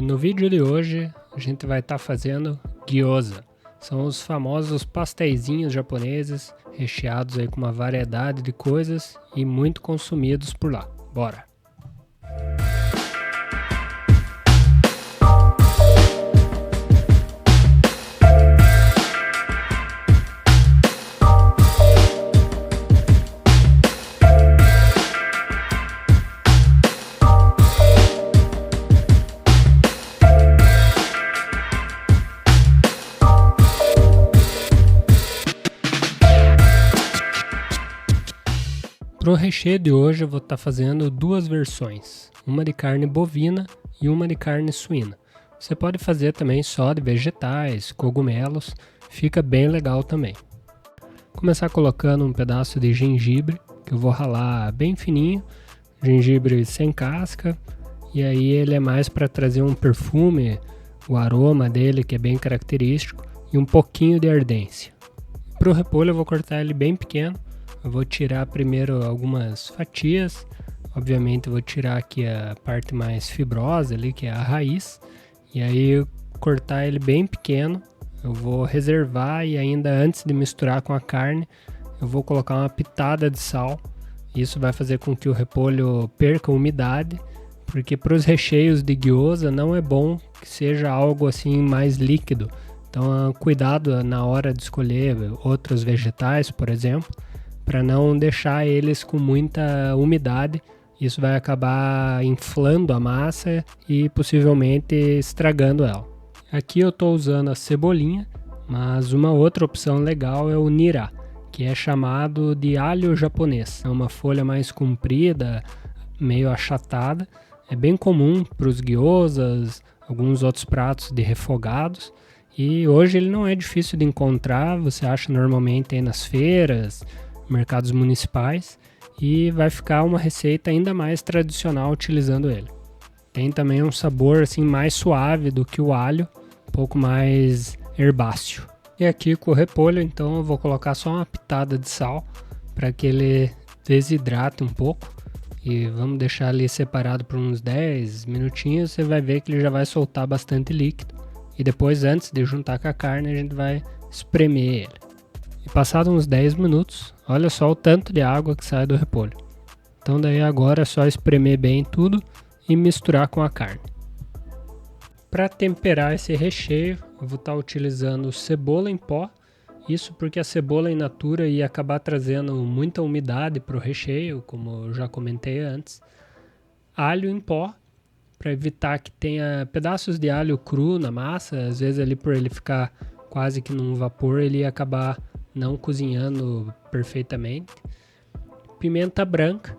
No vídeo de hoje a gente vai estar fazendo gyoza. São os famosos pasteizinhos japoneses recheados aí com uma variedade de coisas e muito consumidos por lá. Bora! Para o recheio de hoje eu vou estar fazendo duas versões, uma de carne bovina e uma de carne suína. Você pode fazer também só de vegetais, cogumelos, fica bem legal também. Começar colocando um pedaço de gengibre, que eu vou ralar bem fininho, gengibre sem casca, e aí ele é mais para trazer um perfume, o aroma dele que é bem característico, e um pouquinho de ardência. Para o repolho eu vou cortar ele bem pequeno. Eu vou tirar primeiro algumas fatias, obviamente eu vou tirar aqui a parte mais fibrosa ali, que é a raiz, e aí cortar ele bem pequeno. Eu vou reservar e ainda antes de misturar com a carne, eu vou colocar uma pitada de sal. Isso vai fazer com que o repolho perca umidade, porque para os recheios de gyoza não é bom que seja algo assim mais líquido. Então cuidado na hora de escolher outros vegetais, por exemplo, para não deixar eles com muita umidade. Isso vai acabar inflando a massa e possivelmente estragando ela. Aqui eu estou usando a cebolinha, mas uma outra opção legal é o nirá, que é chamado de alho japonês. É uma folha mais comprida, meio achatada. É bem comum para os gyozas, alguns outros pratos de refogados. E hoje ele não é difícil de encontrar, você acha normalmente aí nas feiras, mercados municipais, e vai ficar uma receita ainda mais tradicional utilizando ele. Tem também um sabor assim mais suave do que o alho, um pouco mais herbáceo. E aqui com o repolho, então eu vou colocar só uma pitada de sal para que ele desidrate um pouco, e vamos deixar ali separado por uns 10 minutinhos. Você vai ver que ele já vai soltar bastante líquido, e depois, antes de juntar com a carne, a gente vai espremer ele. E passado uns 10 minutos, olha só o tanto de água que sai do repolho. Então daí agora é só espremer bem tudo e misturar com a carne. Para temperar esse recheio, eu vou estar utilizando cebola em pó. Isso porque a cebola in natura ia acabar trazendo muita umidade para o recheio, como eu já comentei antes. Alho em pó, para evitar que tenha pedaços de alho cru na massa. Às vezes ali por ele ficar quase que num vapor, ele ia acabar não cozinhando perfeitamente. Pimenta branca,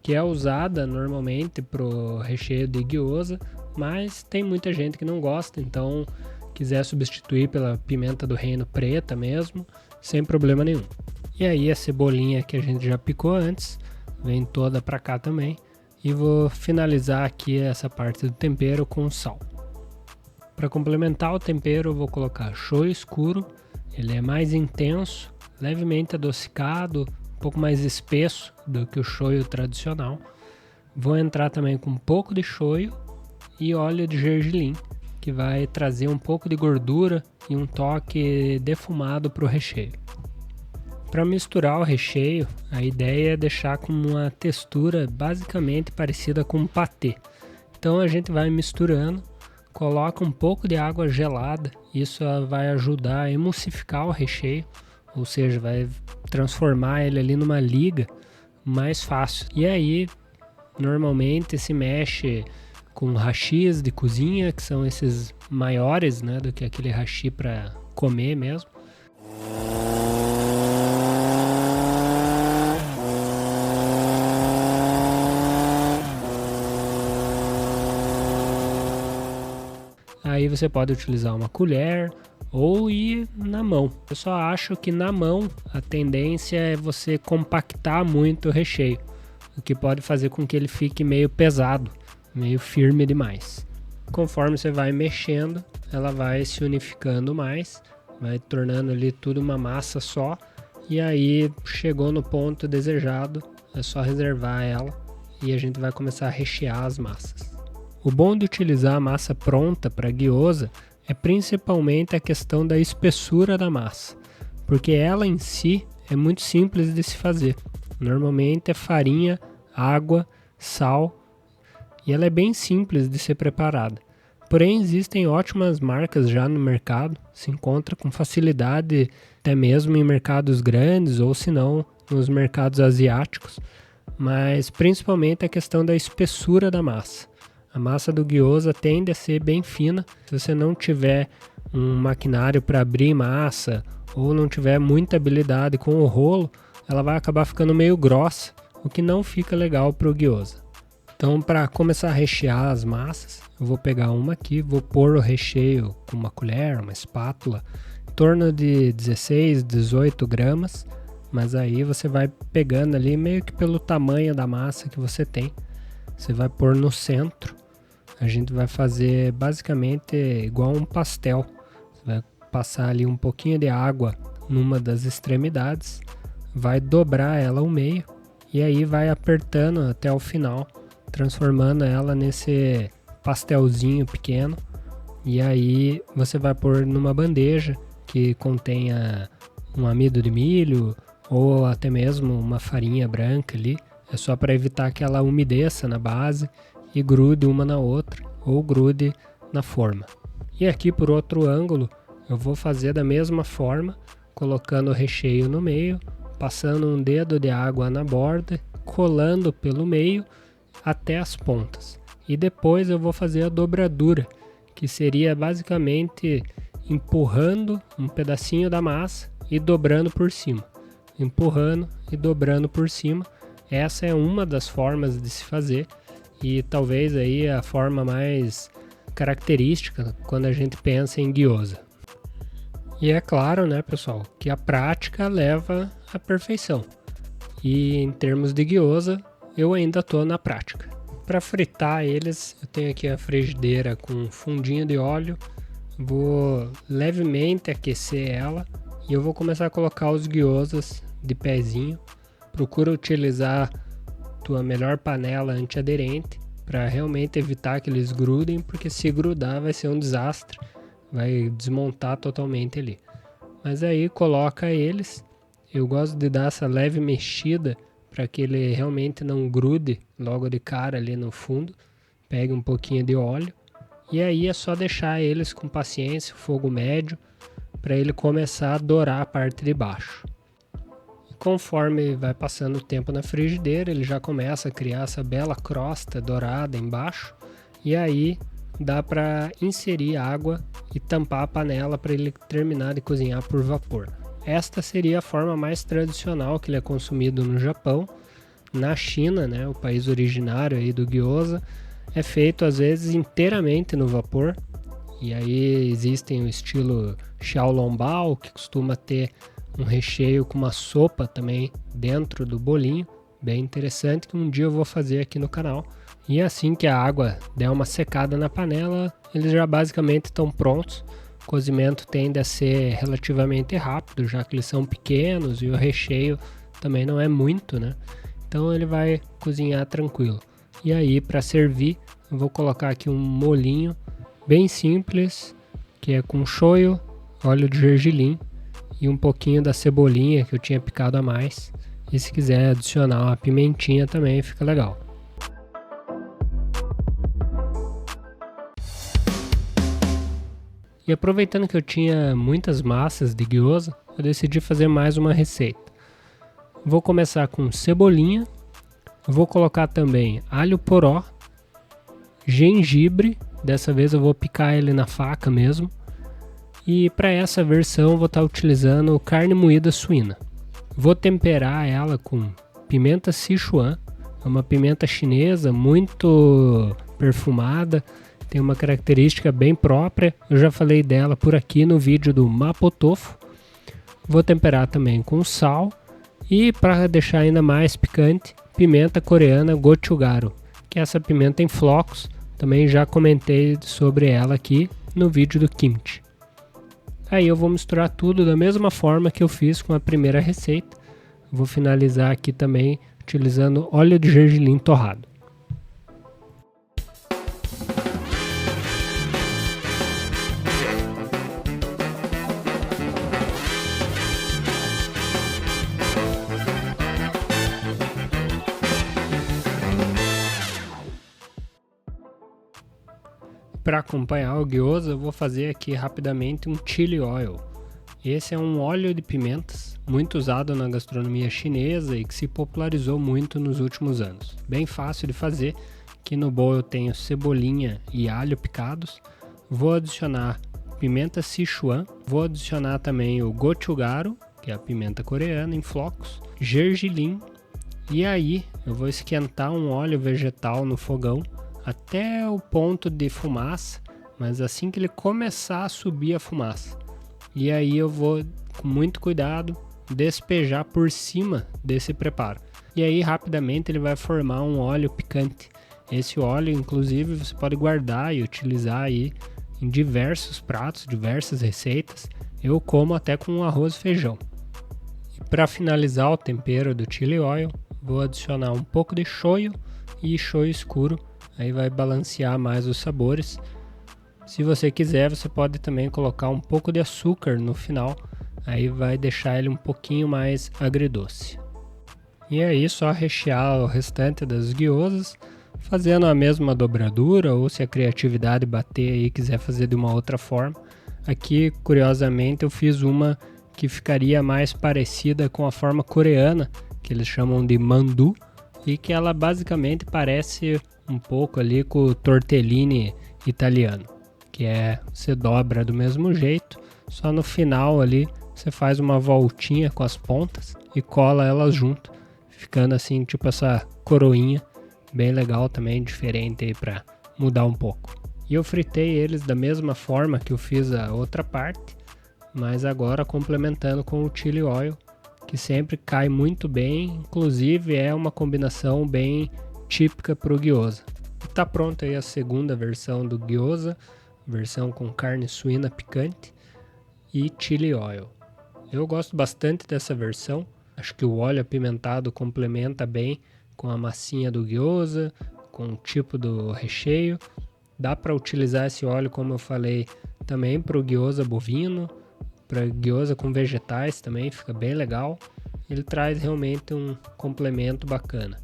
que é usada normalmente para o recheio de gyoza, mas tem muita gente que não gosta, então quiser substituir pela pimenta do reino preta mesmo, sem problema nenhum. E aí a cebolinha que a gente já picou antes, vem toda para cá também, e vou finalizar aqui essa parte do tempero com sal. Para complementar o tempero eu vou colocar shoyu escuro. Ele é mais intenso, levemente adocicado, um pouco mais espesso do que o shoyu tradicional. Vou entrar também com um pouco de shoyu e óleo de gergelim, que vai trazer um pouco de gordura e um toque defumado para o recheio. Para misturar o recheio, a ideia é deixar com uma textura basicamente parecida com um patê. Então a gente vai misturando. Coloca um pouco de água gelada, isso vai ajudar a emulsificar o recheio, ou seja, vai transformar ele ali numa liga mais fácil. E aí, normalmente se mexe com hashis de cozinha, que são esses maiores, né, do que aquele hashi para comer mesmo. Aí você pode utilizar uma colher ou ir na mão. Eu só acho que na mão a tendência é você compactar muito o recheio, o que pode fazer com que ele fique meio pesado, meio firme demais. Conforme você vai mexendo, ela vai se unificando mais, vai tornando ali tudo uma massa só, e aí chegou no ponto desejado, é só reservar ela e a gente vai começar a rechear as massas. O bom de utilizar a massa pronta para gyoza é principalmente a questão da espessura da massa, porque ela em si é muito simples de se fazer. Normalmente é farinha, água, sal, e ela é bem simples de ser preparada. Porém, existem ótimas marcas já no mercado, se encontra com facilidade até mesmo em mercados grandes ou se não nos mercados asiáticos, mas principalmente a questão da espessura da massa. A massa do gyoza tende a ser bem fina. Se você não tiver um maquinário para abrir massa ou não tiver muita habilidade com o rolo, ela vai acabar ficando meio grossa, o que não fica legal para o gyoza. Então, para começar a rechear as massas, eu vou pegar uma aqui, vou pôr o recheio com uma colher, uma espátula, em torno de 16, 18 gramas, mas aí você vai pegando ali meio que pelo tamanho da massa que você tem. Você vai pôr no centro. A gente vai fazer basicamente igual um pastel. Você vai passar ali um pouquinho de água numa das extremidades, vai dobrar ela ao meio e aí vai apertando até o final, transformando ela nesse pastelzinho pequeno. E aí você vai pôr numa bandeja que contenha um amido de milho ou até mesmo uma farinha branca ali. É só para evitar que ela umedeça na base e grude uma na outra ou grude na forma. E aqui por outro ângulo eu vou fazer da mesma forma, colocando o recheio no meio, passando um dedo de água na borda, colando pelo meio até as pontas. E depois eu vou fazer a dobradura, que seria basicamente empurrando um pedacinho da massa e dobrando por cima. Empurrando e dobrando por cima. Essa é uma das formas de se fazer e talvez aí a forma mais característica quando a gente pensa em gyoza. E é claro, né, pessoal, que a prática leva à perfeição. E em termos de gyoza, eu ainda estou na prática. Para fritar eles, eu tenho aqui a frigideira com um fundinho de óleo. Vou levemente aquecer ela e eu vou começar a colocar os gyozas de pezinho. Procura utilizar tua melhor panela antiaderente para realmente evitar que eles grudem, porque se grudar vai ser um desastre, vai desmontar totalmente ali. Mas aí coloca eles, eu gosto de dar essa leve mexida para que ele realmente não grude logo de cara ali no fundo. Pega um pouquinho de óleo e aí é só deixar eles com paciência, fogo médio, para ele começar a dourar a parte de baixo. Conforme vai passando o tempo na frigideira, ele já começa a criar essa bela crosta dourada embaixo. E aí dá para inserir água e tampar a panela para ele terminar de cozinhar por vapor. Esta seria a forma mais tradicional que ele é consumido no Japão. Na China, né, o país originário aí do gyoza, é feito às vezes inteiramente no vapor. E aí existem o estilo xiaolongbao, que costuma ter um recheio com uma sopa também dentro do bolinho, bem interessante, que um dia eu vou fazer aqui no canal. E assim que a água der uma secada na panela, eles já basicamente estão prontos. O cozimento tende a ser relativamente rápido, já que eles são pequenos e o recheio também não é muito, né? Então ele vai cozinhar tranquilo. E aí para servir, eu vou colocar aqui um molhinho bem simples, que é com shoyu, óleo de gergelim e um pouquinho da cebolinha que eu tinha picado a mais. E se quiser adicionar uma pimentinha também fica legal. E aproveitando que eu tinha muitas massas de gyoza, eu decidi fazer mais uma receita. Vou começar com cebolinha, vou colocar também alho poró, gengibre, dessa vez eu vou picar ele na faca mesmo. E para essa versão vou estar utilizando carne moída suína. Vou temperar ela com pimenta Sichuan, é uma pimenta chinesa muito perfumada, tem uma característica bem própria, eu já falei dela por aqui no vídeo do Mapo Tofu. Vou temperar também com sal e para deixar ainda mais picante, pimenta coreana gochugaru, que é essa pimenta em flocos, também já comentei sobre ela aqui no vídeo do kimchi. Aí eu vou misturar tudo da mesma forma que eu fiz com a primeira receita. Vou finalizar aqui também utilizando óleo de gergelim torrado. para acompanhar o gyoza, eu vou fazer aqui rapidamente um chili oil. Esse é um óleo de pimentas, muito usado na gastronomia chinesa e que se popularizou muito nos últimos anos. Bem fácil de fazer. Aqui no bowl eu tenho cebolinha e alho picados. Vou adicionar pimenta Sichuan. Vou adicionar também o gochugaru, que é a pimenta coreana em flocos, gergelim. E aí eu vou esquentar um óleo vegetal no fogão até o ponto de fumaça, mas assim que ele começar a subir a fumaça. E aí eu vou, com muito cuidado, despejar por cima desse preparo. E aí rapidamente ele vai formar um óleo picante. Esse óleo, inclusive, você pode guardar e utilizar aí em diversos pratos, diversas receitas. Eu como até com arroz e feijão. E para finalizar o tempero do chili oil, vou adicionar um pouco de shoyu e shoyu escuro. Aí vai balancear mais os sabores. Se você quiser, você pode também colocar um pouco de açúcar no final, aí vai deixar ele um pouquinho mais agridoce. E aí só rechear o restante das gyozas, fazendo a mesma dobradura, ou se a criatividade bater aí e quiser fazer de uma outra forma. Aqui, curiosamente, eu fiz uma que ficaria mais parecida com a forma coreana, que eles chamam de mandu, e que ela basicamente parece um pouco ali com o tortellini italiano, que é, você dobra do mesmo jeito, só no final ali você faz uma voltinha com as pontas e cola elas junto, ficando assim tipo essa coroinha, bem legal também, diferente aí para mudar um pouco. E eu fritei eles da mesma forma que eu fiz a outra parte, mas agora complementando com o chili oil, que sempre cai muito bem, inclusive é uma combinação bem típica para o gyoza. E tá pronta aí a segunda versão do gyoza, versão com carne suína picante e chili oil. Eu gosto bastante dessa versão, acho que o óleo apimentado complementa bem com a massinha do gyoza, com o tipo do recheio. Dá para utilizar esse óleo, como eu falei, também para o gyoza bovino, para gyoza com vegetais também, fica bem legal. Ele traz realmente um complemento bacana.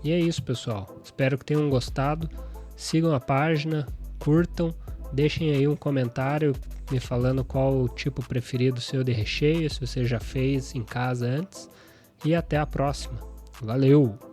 E é isso, pessoal. Espero que tenham gostado. Sigam a página, curtam, deixem aí um comentário me falando qual o tipo preferido seu de recheio, se você já fez em casa antes. E até a próxima. Valeu!